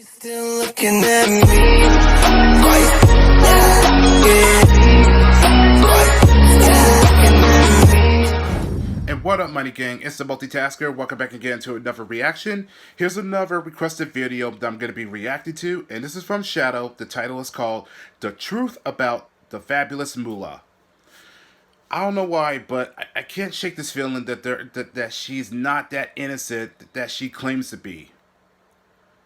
Still looking at me. And what up, Money Gang? It's the Multitasker. Welcome back again to another reaction. Here's another requested video that I'm going to be reacting to, and this is from Shadow. The title is called The Truth About the Fabulous Moolah. I don't know why, but I can't shake this feeling that she's not that innocent that she claims to be.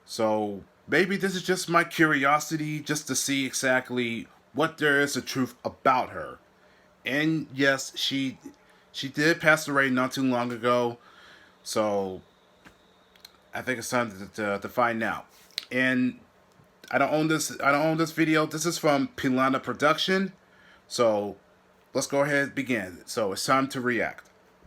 So maybe this is just my curiosity just to see exactly what there is the truth about her. And yes, she did pass away not too long ago, so I think it's time to find out. And I don't own this video. This is from Pilana Production. So let's go ahead and begin. So it's time to react.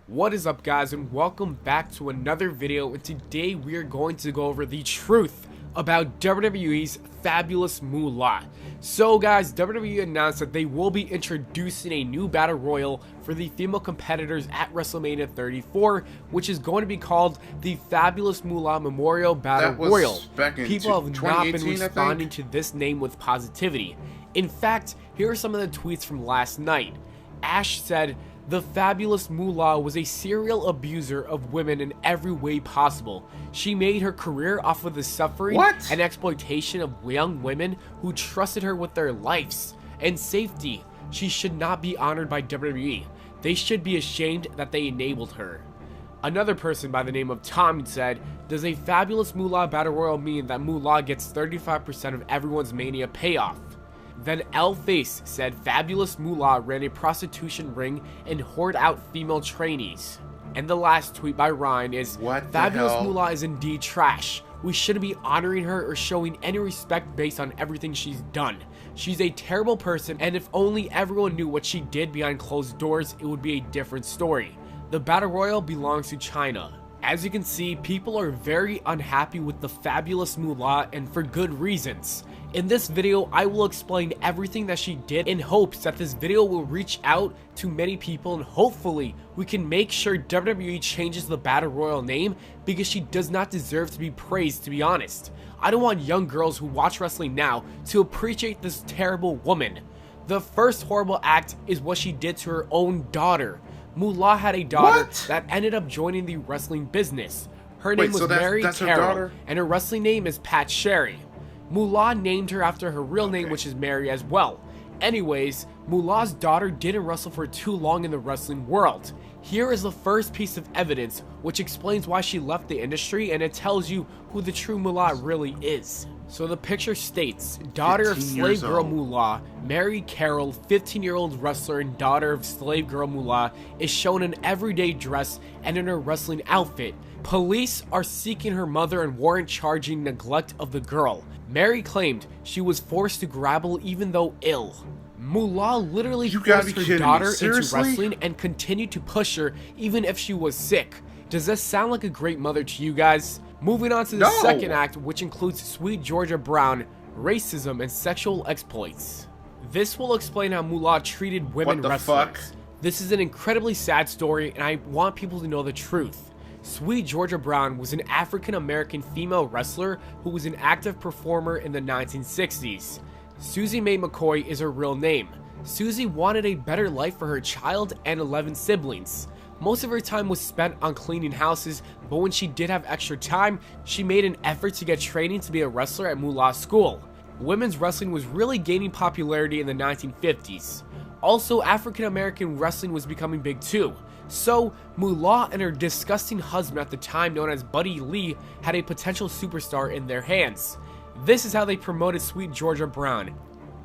What is up, guys, and welcome back to another video. And today we are going to go over the truth about WWE's Fabulous Moolah. So guys, WWE announced that they will be introducing a new battle royal for the female competitors at WrestleMania 34, which is going to be called the Fabulous Moolah Memorial Battle Royal. People have not been responding to this name with positivity. In fact, here are some of the tweets from last night. Ash said, "The Fabulous Moolah was a serial abuser of women in every way possible. She made her career off of the suffering and exploitation of young women who trusted her with their lives and safety. She should not be honored by WWE. They should be ashamed that they enabled her." Another person by the name of Tom said, "Does a Fabulous Moolah Battle Royal mean that Moolah gets 35% of everyone's Mania payoff?" Then L Face said Fabulous Moolah ran a prostitution ring and whored out female trainees. And the last tweet by Ryan is, "Fabulous Moolah is indeed trash. We shouldn't be honoring her or showing any respect based on everything she's done. She's a terrible person, and if only everyone knew what she did behind closed doors, it would be a different story. The Battle Royal belongs to China." As you can see, people are very unhappy with the Fabulous Moolah, and for good reasons. In this video, I will explain everything that she did in hopes that this video will reach out to many people, and hopefully we can make sure WWE changes the Battle Royal name, because she does not deserve to be praised, to be honest. I don't want young girls who watch wrestling now to appreciate this terrible woman. The first horrible act is what she did to her own daughter. Moolah had a daughter that ended up joining the wrestling business. Her name was Mary Carroll, and her wrestling name is Pat Sherry. Moolah named her after her real name, which is Mary as well. Anyways, Moolah's daughter didn't wrestle for too long in the wrestling world. Here is the first piece of evidence which explains why she left the industry, and it tells you who the true Moolah really is. So the picture states, daughter of slave girl Moolah, Mary Carroll, 15-year-old wrestler and daughter of slave girl Moolah, is shown in everyday dress and in her wrestling outfit. Police are seeking her mother and warrant charging neglect of the girl. Mary claimed she was forced to grapple even though ill. Moolah literally forced her daughter into wrestling and continued to push her even if she was sick. Does this sound like a great mother to you guys? Moving on to the second act, which includes Sweet Georgia Brown, racism, and sexual exploits. This will explain how Moolah treated women wrestlers. This is an incredibly sad story, and I want people to know the truth. Sweet Georgia Brown was an African-American female wrestler who was an active performer in the 1960s. Susie Mae McCoy is her real name. Susie wanted a better life for her child and 11 siblings. Most of her time was spent on cleaning houses, but when she did have extra time, she made an effort to get training to be a wrestler at Moolah School. Women's wrestling was really gaining popularity in the 1950s. Also, African-American wrestling was becoming big too. So, Moolah and her disgusting husband at the time, known as Buddy Lee, had a potential superstar in their hands. This is how they promoted Sweet Georgia Brown.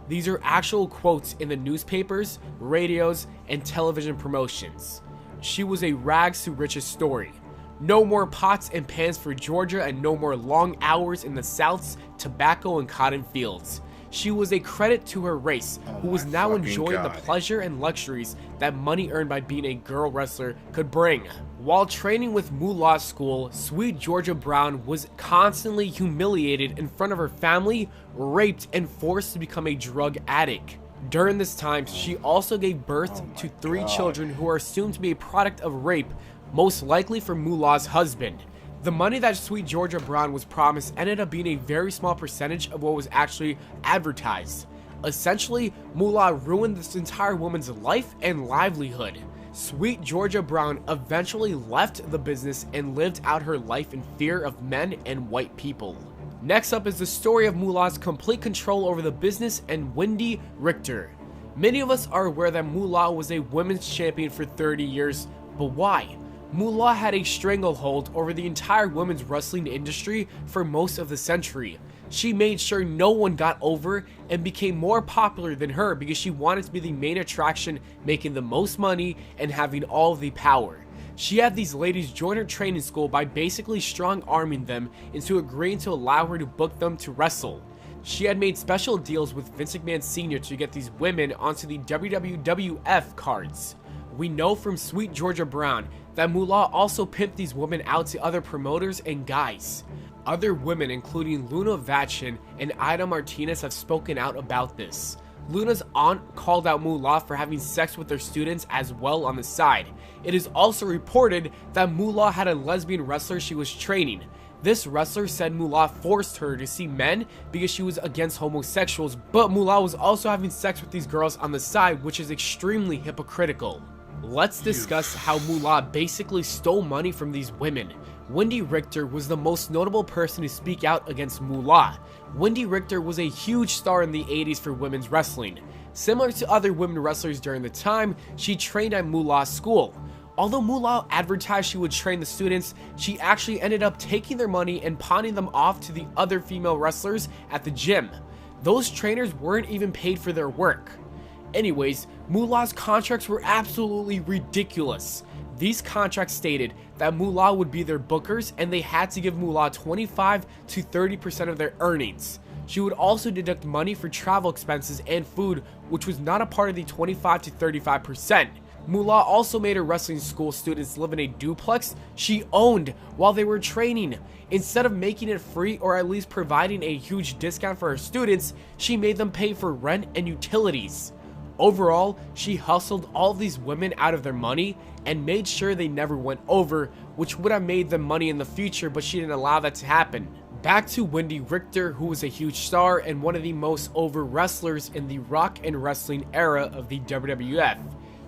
These are actual quotes in the newspapers, radios, and television promotions. She was a rags to riches story. No more pots and pans for Georgia, and no more long hours in the South's tobacco and cotton fields. She was a credit to her race, who was now enjoying the pleasure and luxuries that money earned by being a girl wrestler could bring. While training with Moolah School, Sweet Georgia Brown was constantly humiliated in front of her family, raped, and forced to become a drug addict. During this time, she also gave birth to 3 children who are assumed to be a product of rape, most likely from Moolah's husband. The money that Sweet Georgia Brown was promised ended up being a very small percentage of what was actually advertised. Essentially, Moolah ruined this entire woman's life and livelihood. Sweet Georgia Brown eventually left the business and lived out her life in fear of men and white people. Next up is the story of Moolah's complete control over the business and Wendy Richter. Many of us are aware that Moolah was a women's champion for 30 years, but why? Moolah had a stranglehold over the entire women's wrestling industry for most of the century. She made sure no one got over and became more popular than her because she wanted to be the main attraction, making the most money and having all of the power. She had these ladies join her training school by basically strong-arming them into agreeing to allow her to book them to wrestle. She had made special deals with Vince McMahon Sr. to get these women onto the WWF cards. We know from Sweet Georgia Brown that Moolah also pimped these women out to other promoters and guys. Other women, including Luna Vachon and Ida Martinez, have spoken out about this. Luna's aunt called out Moolah for having sex with their students as well on the side. It is also reported that Moolah had a lesbian wrestler she was training. This wrestler said Moolah forced her to see men because she was against homosexuals, but Moolah was also having sex with these girls on the side, which is extremely hypocritical. Let's discuss how Moolah basically stole money from these women. Wendy Richter was the most notable person to speak out against Moolah. Wendy Richter was a huge star in the 80s for women's wrestling. Similar to other women wrestlers during the time, she trained at Moolah's school. Although Moolah advertised she would train the students, she actually ended up taking their money and pawning them off to the other female wrestlers at the gym. Those trainers weren't even paid for their work. Anyways, Moolah's contracts were absolutely ridiculous. These contracts stated that Moolah would be their bookers and they had to give Moolah 25 to 30% of their earnings. She would also deduct money for travel expenses and food, which was not a part of the 25 to 35%. Moolah also made her wrestling school students live in a duplex she owned while they were training. Instead of making it free or at least providing a huge discount for her students, she made them pay for rent and utilities. Overall, she hustled all of these women out of their money and made sure they never went over, which would have made them money in the future, but she didn't allow that to happen. Back to Wendy Richter, who was a huge star and one of the most over wrestlers in the rock and wrestling era of the WWF.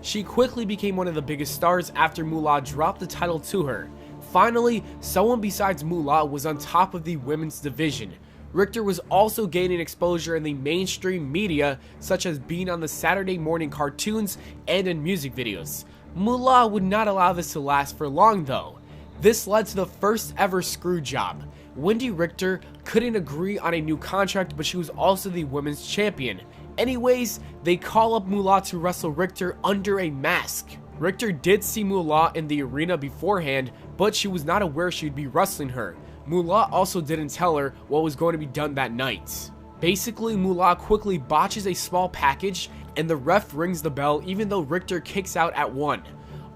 She quickly became one of the biggest stars after Moolah dropped the title to her. Finally, someone besides Moolah was on top of the women's division. Richter was also gaining exposure in the mainstream media, such as being on the Saturday morning cartoons and in music videos. Moolah would not allow this to last for long though. This led to the first ever screw job. Wendy Richter couldn't agree on a new contract, but she was also the women's champion. Anyways, they call up Moolah to wrestle Richter under a mask. Richter did see Moolah in the arena beforehand, but she was not aware she'd be wrestling her. Moolah also didn't tell her what was going to be done that night. Basically, Moolah quickly botches a small package and the ref rings the bell even though Richter kicks out at 1.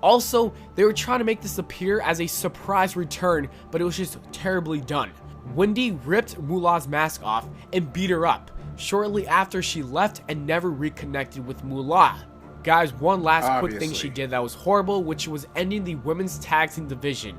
Also, they were trying to make this appear as a surprise return, but it was just terribly done. Wendy ripped Moolah's mask off and beat her up shortly after she left and never reconnected with Moolah. Guys, one last quick thing she did that was horrible, which was ending the women's tag team division.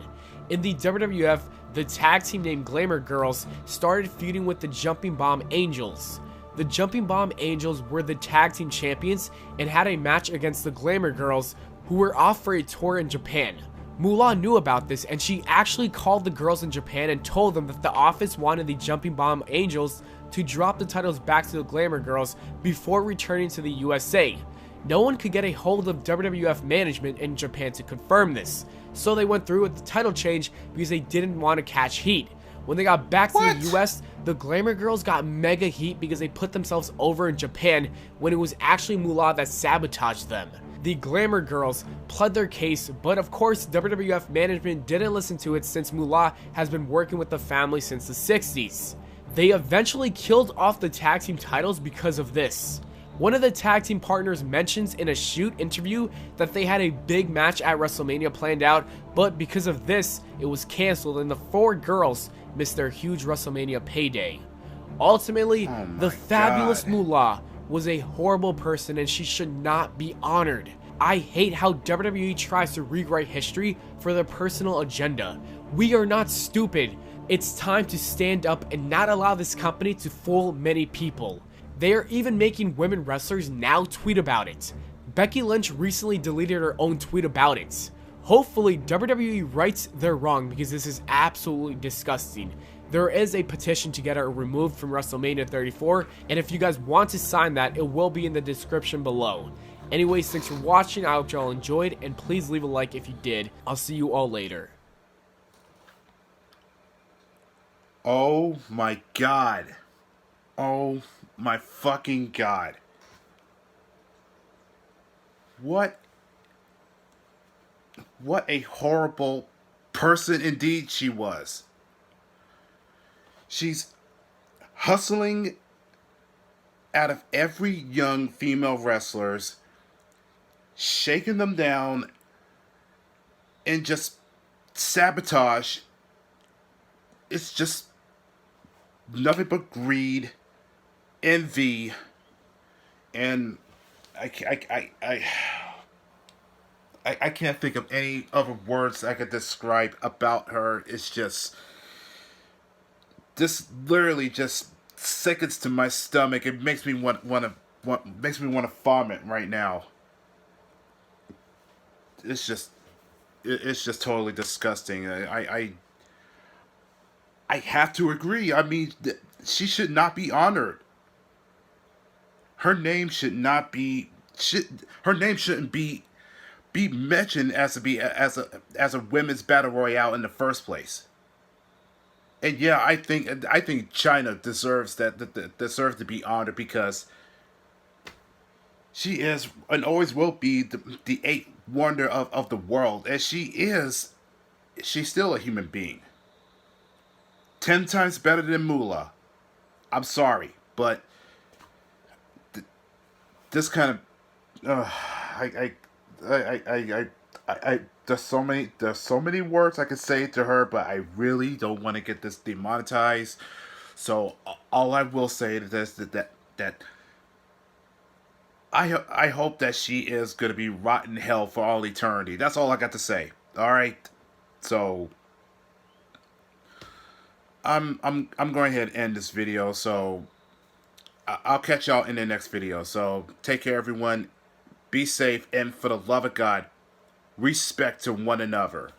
In the WWF, the tag team named Glamour Girls started feuding with the Jumping Bomb Angels. The Jumping Bomb Angels were the tag team champions and had a match against the Glamour Girls, who were off for a tour in Japan. Moolah knew about this and she actually called the girls in Japan and told them that the office wanted the Jumping Bomb Angels to drop the titles back to the Glamour Girls before returning to the USA. No one could get a hold of WWF management in Japan to confirm this, so they went through with the title change because they didn't want to catch heat. When they got back to the US, the Glamour Girls got mega heat because they put themselves over in Japan when it was actually Moolah that sabotaged them. The Glamour Girls pled their case, but of course WWF management didn't listen to it since Moolah has been working with the family since the 60s. They eventually killed off the tag team titles because of this. One of the tag team partners mentions in a shoot interview that they had a big match at WrestleMania planned out, but because of this, it was canceled and the 4 girls missed their huge WrestleMania payday. Ultimately, the fabulous Moolah was a horrible person and she should not be honored. I hate how WWE tries to rewrite history for their personal agenda. We are not stupid. It's time to stand up and not allow this company to fool many people. They are even making women wrestlers now tweet about it. Becky Lynch recently deleted her own tweet about it. Hopefully, WWE rights their wrong because this is absolutely disgusting. There is a petition to get her removed from WrestleMania 34, and if you guys want to sign that, it will be in the description below. Anyways, thanks for watching. I hope y'all enjoyed, and please leave a like if you did. I'll see you all later. Oh my god. Oh my fucking god. What a horrible person indeed she was. She's hustling out of every young female wrestlers, shaking them down, and just sabotage. It's just nothing but greed, envy, and I can't think of any other words I could describe about her. It's just, this literally just sickens to my stomach. It makes me want to vomit right now. It's just totally disgusting. I have to agree. I mean, she should not be honored. Her name should not be. Her name shouldn't be mentioned as a women's battle royale in the first place. And yeah, I think China deserves deserves to be honored because she is and always will be the eighth wonder of the world, and she's still a human being. 10 times better than Moolah. I'm sorry, but this kind of there's so many words I could say to her, but I really don't want to get this demonetized. So all I will say to this that I hope that she is gonna be rotten hell for all eternity. That's all I got to say. All right, so I'm going ahead and end this video. So I'll catch y'all in the next video. So take care, everyone. Be safe, and for the love of God, respect to one another.